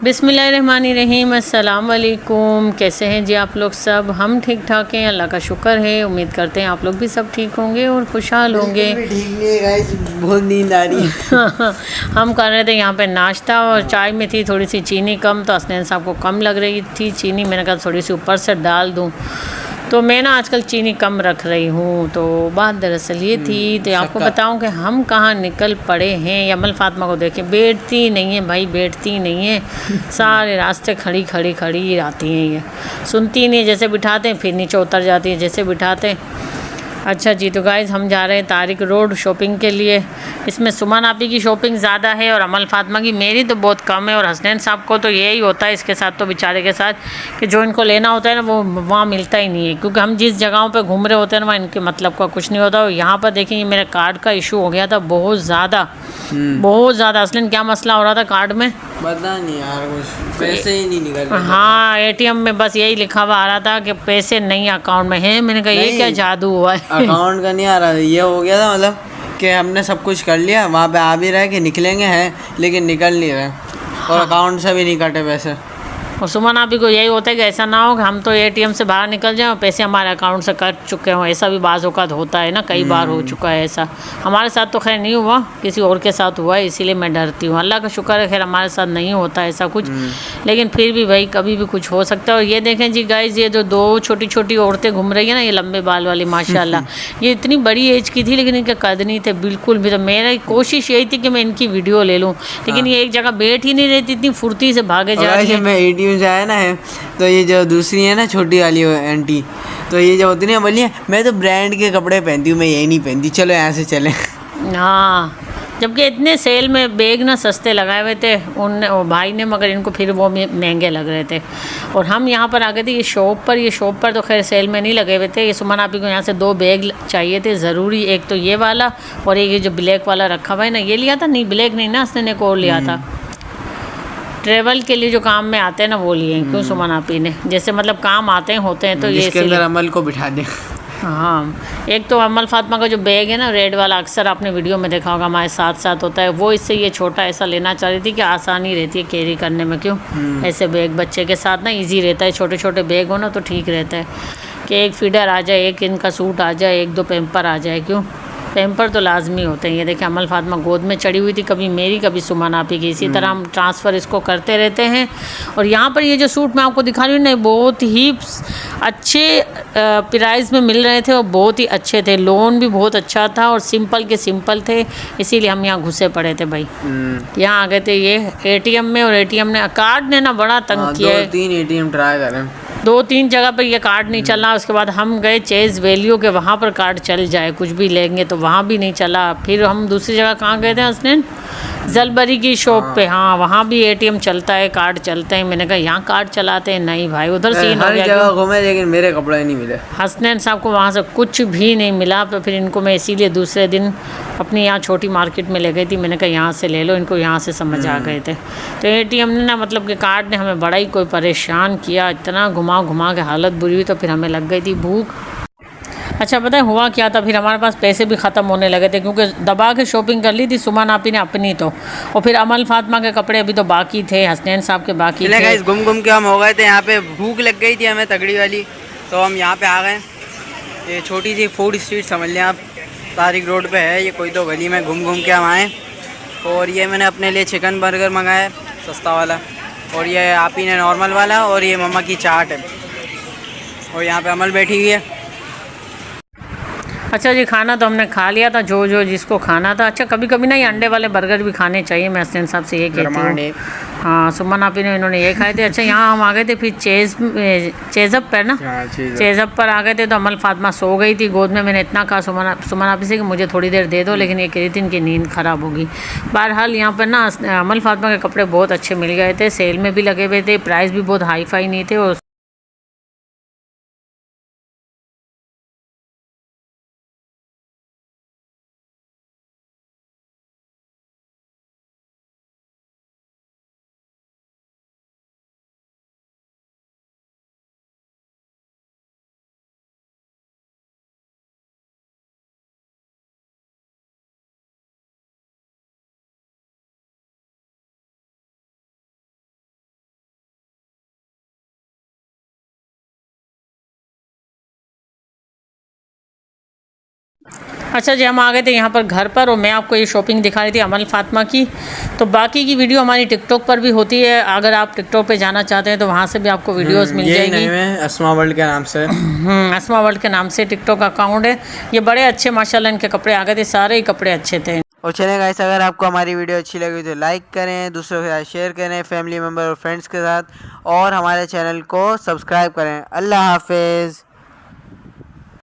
बिस्मिल्लाहिर्रहमानिर्रहीम। अस्सलाम वालेकुम। कैसे हैं जी आप लोग सब? हम ठीक ठाक हैं, अल्लाह का शुक्र है। उम्मीद करते हैं आप लोग भी सब ठीक होंगे और खुशहाल होंगे। बिल्कुल भी ठीक नहीं है गाइस, बहुत नींद आ रही है। हम कर रहे थे यहाँ पे नाश्ता और चाय में थी थोड़ी सी चीनी कम, तो हसनैन साहब को कम लग रही थी चीनी। मैंने कहा थोड़ी सी ऊपर से डाल दूँ, तो मैं ना आजकल चीनी कम रख रही हूँ। तो बात दरअसल ये थी, तो आपको बताऊँ कि हम कहाँ निकल पड़े हैं। यमल फातिमा को देखें, बैठती नहीं है भाई, बैठती नहीं है। सारे रास्ते खड़ी खड़ी खड़ी आती हैं, ये सुनती नहीं है। जैसे बिठाते हैं फिर नीचे उतर जाती है, जैसे बिठाते हैं। अच्छा जी, तो गाइज़ हम जा रहे हैं तारिक रोड शॉपिंग के लिए। इसमें सुमन आपी की शॉपिंग ज़्यादा है और अमल फातिमा की, मेरी तो बहुत कम है। और हसनैन साहब को तो यही होता है इसके साथ, तो बेचारे के साथ, कि जो इनको लेना होता है ना वो वहाँ मिलता ही नहीं है। क्योंकि हम जिस जगहों पे घूम रहे होते हैं ना वहाँ इनके मतलब का कुछ नहीं होता। और यहाँ पर देखेंगे मेरे कार्ड का इशू हो गया था बहुत ज़्यादा, बहुत ज़्यादा। असलन क्या मसला हो रहा था कार्ड में, पता नहीं यार, कुछ पैसे ही नहीं निकल रहे थे। हाँ एटीएम में बस यही लिखा हुआ आ रहा था कि पैसे नहीं अकाउंट में हैं। मैंने कहा ये क्या जादू हुआ है। अकाउंट का नहीं आ रहा, ये हो गया था मतलब कि हमने सब कुछ कर लिया, वहाँ पे आ भी रहे कि निकलेंगे हैं, लेकिन निकल नहीं रहे और अकाउंट से भी नहीं कटे पैसे। और सुमन आप ही को यही होता है कि ऐसा ना हो कि हम तो एटीएम से बाहर निकल जाएं और पैसे हमारे अकाउंट से कट चुके हों। ऐसा भी बाज़ औक़ात होता है ना, कई बार हो चुका है ऐसा। हमारे साथ तो खैर नहीं हुआ, किसी और के साथ हुआ है, इसीलिए मैं डरती हूँ। अल्लाह का शुक्र है खैर हमारे साथ नहीं होता ऐसा कुछ, लेकिन फिर भी भाई कभी भी कुछ हो सकता है। और ये देखें जी गाइज़, ये जो दो छोटी छोटी औरतें घूम रही हैं ना, ये लंबे बाल वाली माशाल्लाह, ये इतनी बड़ी एज की थी लेकिन इनके कद नहीं थे बिल्कुल भी। तो मेरी कोशिश यही थी कि मैं इनकी वीडियो ले लूँ, लेकिन ये एक जगह बैठ ही नहीं रहती, इतनी फुर्ती से भागे जा रही है। मैं एटीएम से आया ना है, तो ये जो दूसरी है ना छोटी वाली आंटी, तो ये जो होती है बोलिए मैं तो ब्रांड के कपड़े पहनती हूँ, मैं यही नहीं पहनती, चलो यहाँ से चलें। हाँ, जबकि इतने सेल में बैग ना सस्ते लगाए हुए थे उन भाई ने, मगर इनको फिर वो महंगे लग रहे थे। और हम यहाँ पर आ गए थे ये शॉप पर तो खैर सेल में नहीं लगे हुए थे। ये सुमन आपी को यहाँ से दो बैग चाहिए थे ज़रूरी, एक तो ये वाला और एक ये जो ब्लैक वाला रखा हुआ है ना, ये लिया था। नहीं ब्लैक नहीं ना, उसने एक और लिया था, ट्रेवल के लिए जो काम में आते हैं ना वो लिए हैं। क्यों सुमन आपी ने, जैसे मतलब काम आते हैं होते हैं, तो ये इसके अंदर अमल को बिठा दे। हाँ, एक तो अमल फातिमा का जो बैग है ना रेड वाला, अक्सर आपने वीडियो में देखा होगा हमारे साथ साथ होता है, वो इससे ये छोटा ऐसा लेना चाह रही थी कि आसानी रहती है कैरी करने में। क्यों ऐसे बैग बच्चे के साथ ना इजी रहता है, छोटे छोटे बैग हो ना तो ठीक रहता है कि एक फीडर आ जाए, एक इनका सूट आ जाए, एक दो पैम्पर आ जाए। क्यों पैम्पर तो लाजमी होते हैं। ये देखिए अमल फातिमा गोद में चढ़ी हुई थी, कभी मेरी कभी सुमन आपी की, इसी तरह हम ट्रांसफ़र इसको करते रहते हैं। और यहाँ पर ये जो सूट मैं आपको दिखा रही हूँ ना, बहुत ही अच्छे प्राइस में मिल रहे थे और बहुत ही अच्छे थे। लोन भी बहुत अच्छा था और सिंपल के सिंपल थे, इसीलिए हम यहाँ घुसे पड़े थे भाई। यहाँ आ गए थे ये एटीएम में, और एटीएम ने कार्ड ने ना बड़ा तंग किया है। 2-3 एटीएम ट्राई करें, 2-3 जगह पर ये कार्ड नहीं चला। उसके बाद हम गए चेज़ वैल्यू के, वहाँ पर कार्ड चल जाए कुछ भी लेंगे, तो वहाँ भी नहीं चला। फिर हम दूसरी जगह कहाँ गए थे हसनैन, जलबरी की शॉप पे, हाँ वहाँ भी एटीएम चलता है, कार्ड चलते हैं। मैंने कहा यहाँ कार्ड चलाते हैं, नहीं भाई उधर सीन हो गया। हर जगह घूमे लेकिन मेरे कपड़े नहीं मिले। हसनैन साहब को वहाँ से कुछ भी नहीं मिला, तो फिर इनको मैं इसीलिए दूसरे दिन अपनी यहाँ छोटी मार्केट में ले गई थी। मैंने कहा यहाँ से ले लो, इनको यहाँ से समझ आ गए थे। तो एटीएम ने ना मतलब कि कार्ड ने हमें बड़ा ही कोई परेशान किया, इतना घुमा घुमा के हालत बुरी हुई। तो फिर हमें लग गई थी भूख। अच्छा पता है हुआ क्या था, फिर हमारे पास पैसे भी ख़त्म होने लगे थे, क्योंकि दबा के शॉपिंग कर ली थी सुमन आपी ने अपनी तो, और फिर अमल फातिमा के कपड़े अभी तो बाकी थे, हसनैन साहब के बाकी थे। घूम घूम के हम हो गए थे यहाँ पे, भूख लग गई थी हमें तगड़ी वाली, तो हम यहाँ पे आ गए। ये छोटी सी फूड स्ट्रीट समझ लें आप, तारिक रोड पे है ये, कोई तो गली में घूम घूम के हम आए। और ये मैंने अपने लिए चिकन बर्गर मंगाया सस्ता वाला, और ये आप ही ने नॉर्मल वाला, और ये मम्मा की चाट है, और यहाँ पे अमल बैठी हुई है। अच्छा जी, खाना तो हमने खा लिया था जो जो जिसको खाना था। अच्छा कभी कभी ना ये अंडे वाले बर्गर भी खाने चाहिए, मैं हसनैन साहब से ये कहती हूँ। हाँ सुमन आपी ने इन्होंने ये खाए थे। अच्छा यहाँ हम आ गए थे फिर चेज़अप पर ना, चेज़अप पर आ गए थे, तो अमल फातिमा सो गई थी गोद में। मैंने इतना कहा सुमन आपी से कि मुझे थोड़ी देर दे दो, लेकिन ये कह रही थी इनकी नींद ख़राब होगी। बहरहाल यहाँ पर ना अमल फातिमा के कपड़े बहुत अच्छे मिल गए थे, सेल में भी लगे हुए थे, प्राइस भी बहुत हाई फाई नहीं थे। और अच्छा जी, हम आ गए थे यहाँ पर घर पर और मैं आपको ये शॉपिंग दिखा रही थी अमल फातिमा की। तो बाकी की वीडियो हमारी टिकटॉक पर भी होती है, अगर आप टिकटॉक पे जाना चाहते हैं तो वहाँ से भी आपको वीडियोस मिल यही जाएगी। नहीं है, अस्मा वर्ल्ड के नाम से। अस्मा वर्ल्ड के नाम से टिकटॉक अकाउंट है। ये बड़े अच्छे माशाल्लाह इनके कपड़े आ गए थे, सारे ही कपड़े अच्छे थे। और चलें गाइस, अगर आपको हमारी वीडियो अच्छी लगी तो लाइक करें, दूसरों के साथ शेयर करें, फैमिली मेम्बर और फ्रेंड्स के साथ, और हमारे चैनल को सब्सक्राइब करें। अल्लाह हाफिज़।